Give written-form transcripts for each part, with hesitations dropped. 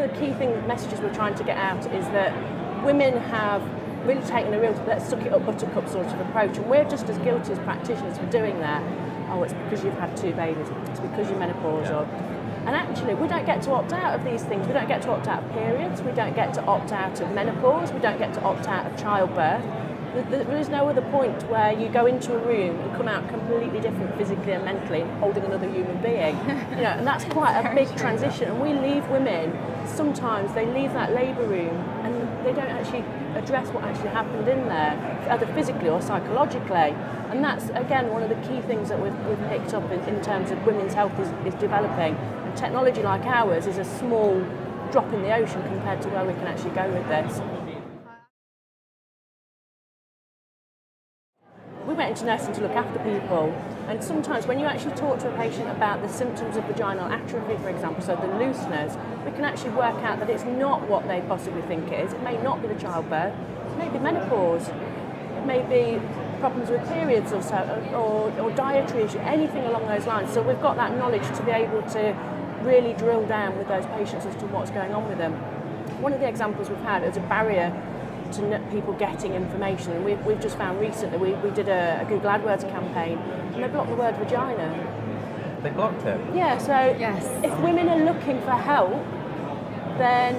of the key messages we're trying to get out is that women have really taken a real let's suck it up buttercup sort of approach, and we're just as guilty as practitioners for doing that. Oh, it's because you've had 2 babies, it's because you're menopausal. And actually, we don't get to opt out of these things. We don't get to opt out of periods, we don't get to opt out of menopause, we don't get to opt out of childbirth. There is no other point where you go into a room and come out completely different physically and mentally, holding another human being. And that's quite a big transition. And we leave women, sometimes they leave that labour room and they don't actually address what actually happened in there, either physically or psychologically. And that's, again, one of the key things that we've picked up in terms of women's health is developing. And technology like ours is a small drop in the ocean compared to where we can actually go with this. We went into nursing to look after people, and sometimes when you actually talk to a patient about the symptoms of vaginal atrophy, for example, so the looseness, we can actually work out that it's not what they possibly think it is. It may not be the childbirth, it may be menopause, it may be problems with periods or so, or dietary issue, anything along those lines. So we've got that knowledge to be able to really drill down with those patients as to what's going on with them. One of the examples we've had is a barrier to people getting information, and we've just found recently we did a Google AdWords campaign and they blocked the word vagina. They blocked it? Yeah, so if women are looking for help, then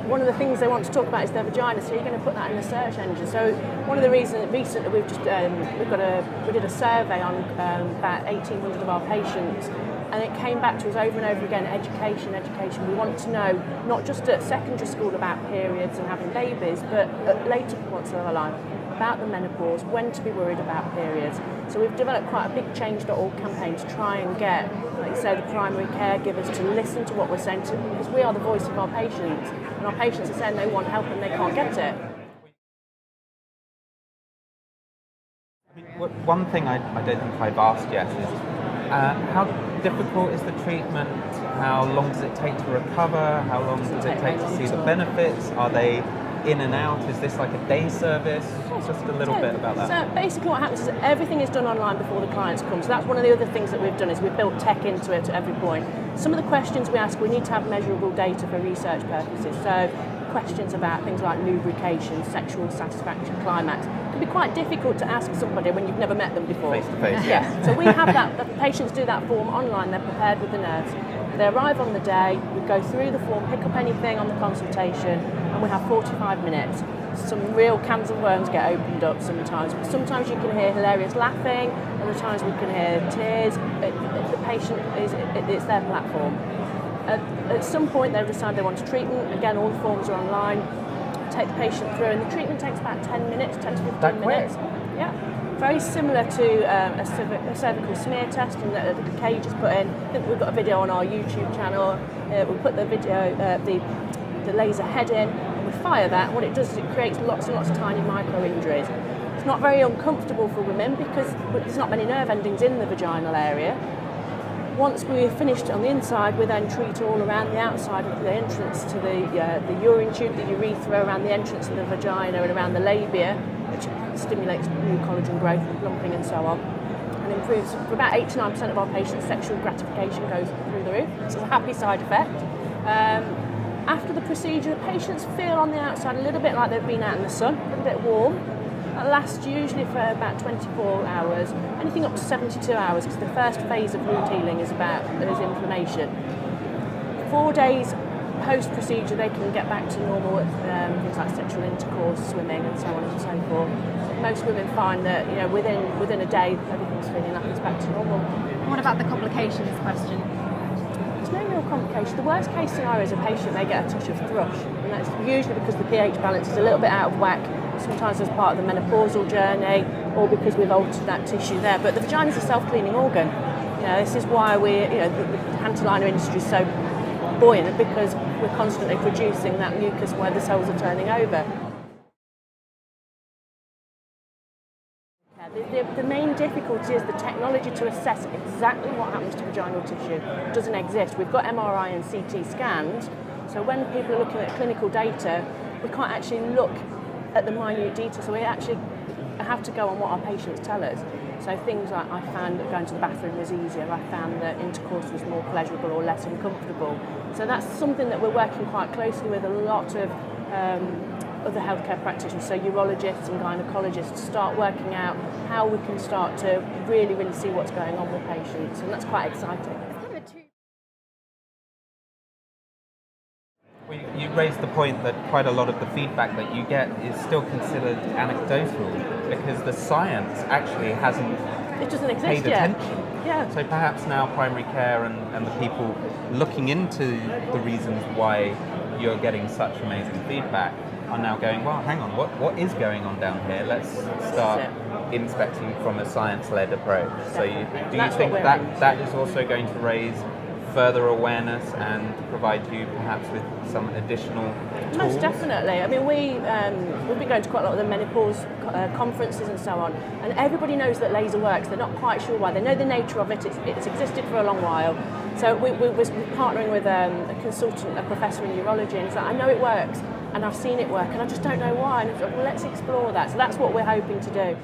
one of the things they want to talk about is their vagina, so you're going to put that in the search engine. So one of the reasons recently we did a survey on about 1,800 of our patients, and it came back to us over and over again, education. We want to know, not just at secondary school about periods and having babies, but at later points of our life, about the menopause, when to be worried about periods. So we've developed quite a big Change.org campaign to try and get, like you say, the primary caregivers to listen to what we're saying, because we are the voice of our patients, and our patients are saying they want help and they can't get it. One thing I don't think I've asked yet is, how difficult is the treatment? How long does it take to recover? How long does it take to see the benefits? Are they in and out? Is this like a day service? Just a little bit about that. So basically what happens is that everything is done online before the clients come. So that's one of the other things that we've done, is we've built tech into it at every point. Some of the questions we ask, we need to have measurable data for research purposes. So questions about things like lubrication, sexual satisfaction, climax, can be quite difficult to ask somebody when you've never met them before. Face to face. Yeah. So we have that, the patients do that form online, they're prepared with the nurse. They arrive on the day, we go through the form, pick up anything on the consultation, and we have 45 minutes. Some real cans of worms get opened up sometimes. Sometimes you can hear hilarious laughing, other times we can hear tears. The patient, it's their platform. At some point they've decided they want a treatment. Again, all the forms are online. Take the patient through, and the treatment takes about 10 minutes, 10 to 15 minutes. Yeah. Very similar to a cervical smear test, and the cage is put in. I think we've got a video on our YouTube channel. We'll put the video, the laser head in, and we fire that. And what it does is it creates lots and lots of tiny micro injuries. It's not very uncomfortable for women because there's not many nerve endings in the vaginal area. Once we've finished on the inside, we then treat all around the outside of the entrance to the urine tube, the urethra, around the entrance of the vagina and around the labia, which stimulates new collagen growth and plumping and so on, and improves. For about 8 to 9% of our patients, sexual gratification goes through the roof. So it's a happy side effect. After the procedure, the patients feel on the outside a little bit like they've been out in the sun, a little bit warm. That lasts usually for about 24 hours, anything up to 72 hours, because the first phase of wound healing is inflammation. 4 days post-procedure, they can get back to normal with things like sexual intercourse, swimming, and so on and so forth. Most women find that within a day, everything's feeling like it's back to normal. What about the complications question? There's no real complication. The worst case scenario is a patient may get a touch of thrush, and that's usually because the pH balance is a little bit out of whack. Sometimes as part of the menopausal journey, or because we've altered that tissue there. But the vagina is a self-cleaning organ. This is why the panty liner industry is so buoyant, because we're constantly producing that mucus where the cells are turning over. The main difficulty is the technology to assess exactly what happens to vaginal tissue doesn't exist. We've got MRI and CT scans, so when people are looking at clinical data, we can't actually look at the minute detail, so we actually have to go on what our patients tell us. So things like I found that going to the bathroom was easier, I found that intercourse was more pleasurable or less uncomfortable. So that's something that we're working quite closely with a lot of other healthcare practitioners, so urologists and gynecologists, to start working out how we can start to really, really see what's going on with patients, and that's quite exciting. Well, you raised the point that quite a lot of the feedback that you get is still considered anecdotal because the science actually hasn't It doesn't exist paid yet. attention. Yeah. So perhaps now primary care and the people looking into the reasons why you're getting such amazing feedback are now going, well, hang on, what is going on down here? Let's start inspecting from a science-led approach. So do you That's think what we're that aiming to that do. is also going to raise further awareness and provide you perhaps with some additional tools? Most definitely. I mean, we've been going to quite a lot of the menopause conferences and so on, and everybody knows that laser works. They're not quite sure why. They know the nature of it. It's existed for a long while. So we're partnering with a consultant, a professor in urology, and he's like, I know it works, and I've seen it work, and I just don't know why. And it's like, well, let's explore that. So that's what we're hoping to do.